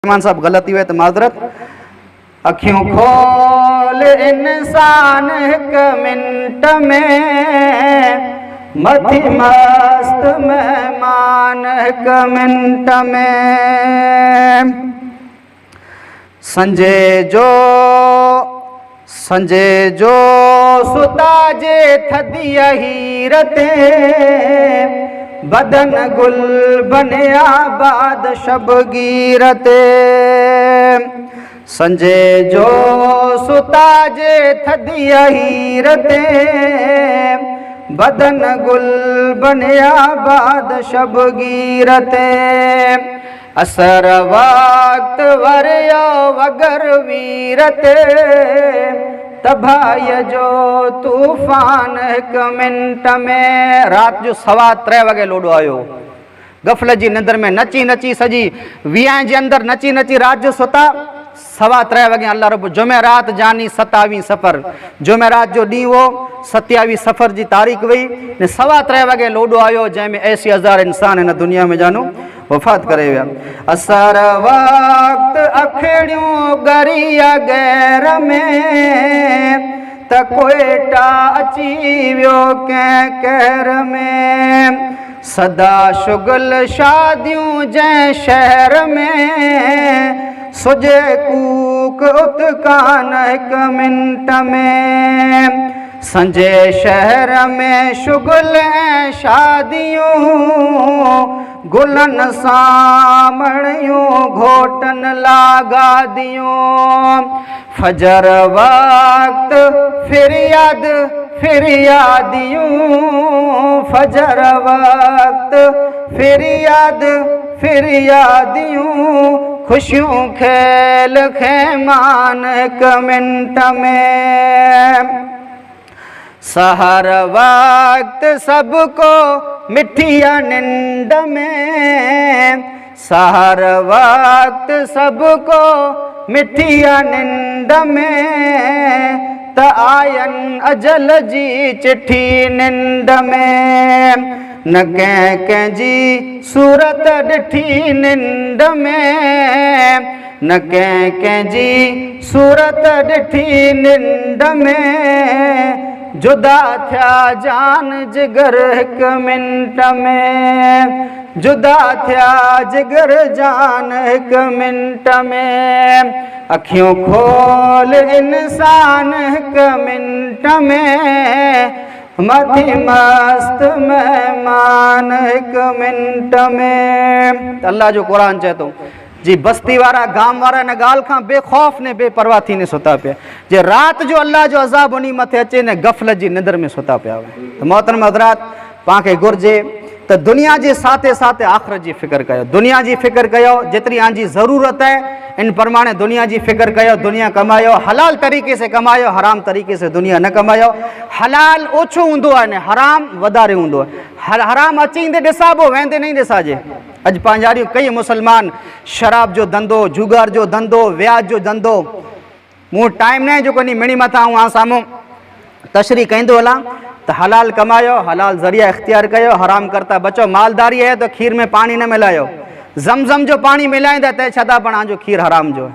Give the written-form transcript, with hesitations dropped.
रहमान साहब गलती हुए तो माजरत। अखियों खोल इंसान एक मिनट में, मथी मस्त मेहमान एक मिनट में। संजे जो सुता जे थदी हीरते, बदन गुल बने आबाद शबगीरते। संजे जो सुता जे थदी हीरते, बदन गुल बने आबाद शबगीरते। असर वक्त वरियो वगर वीरते, तबाही जो तूफान एक मिनट में। रात जो 3:15 वगे लोडो आयो, गफलत जी निंदर में नची नची सजी वीह जे अंदर नची नची रात जो सुता। 3:15 वगे अल्लाह रब जुमेरात जानी 27 सफ़र, जुमेरात जो ॾींहुं हो 27 सफ़र जी तारीख़ हुई ने 3:15 वगे लोडो आयो, जंहिंमें 80,000 इंसान हिन दुनिया में जानो वफ़ात करे विया। असर वक्त अखड़ियूं गरिया गैर में, त कोयटा अची वियो कंहिं कहर में। सदा शुगल शादियूं जंहिं शहर में, सुजे कूक उतकान एक मिनट में। संजे शहर में शुगल ऐं शादियूं, गुलन सामणियूं घोटन लागा दियूं। फजर वक्त फिरियादियूं, फजर वक्त फिरियादियूं। खुशियों खेल खेमान एक मिनट में। सहर वक्त सबको मिठिया निंद में, सहर वक्त सबको मिठिया निंद में। त आयन अजल जी चिट्ठी निंद में, न कंहिं जी सूरत ॾिठी निंद में, न कंहिं जी सूरत ॾिठी निंद में। जुदा थिया जान जिगर एक मिनट में, जुदा थिया जिगर जान एक मिनट में। अखियों खोल इंसान एक मिनट में, मथी मस्त मेहमान एक मिनट में। अल्लाह जो कुरान चए थो जी, बस्ती वारा गांव वारा न ॻाल्हि खां बेखौफ़ ने बेपरवाह थी ने सुता पिया, जे रात जो अल्लाह जो अज़ाब उन्ही मथे अचे ने गफ़लत जी निंदर में सुता पिया। त मोहतरम हज़रात, पाण घुर्जे त दुनिया जे साथे साथे आख़िरत जी फ़िक्र कयो, दुनिया जी फ़िक्र कयो जेतिरी आंजी ज़रूरत है, इन प्रमाणे दुनिया जी फ़िक्र कयो। दुनिया कमायो, हलाल तरीक़े से कमायो, हराम तरीक़े से दुनिया न कमायो। हलाल ओछो हूंदो आहे ने हराम वधारे हूंदो आहे। हराम अची ईंदे ॾिसाबो, वेंदे नहीं ॾिसाजे। अॼु पंहिंजारियूं कई मुसलमान शराब जो धंधो, जुगार जो धंधो, व्याज जो धंधो। मूं टाइम न आहे जो कॾहिं मिणी मथां आऊं साम्हूं तशरी कंदो हलां त हलाल कमायो, हलाल ज़रिया इख्तियार कयो, हराम करता बचो। मालदारी है तो खीर में पानी न मिलायो, ज़मज़म जो पानी मिलाईंदा त छदा पण आंजो खीर हराम जो है।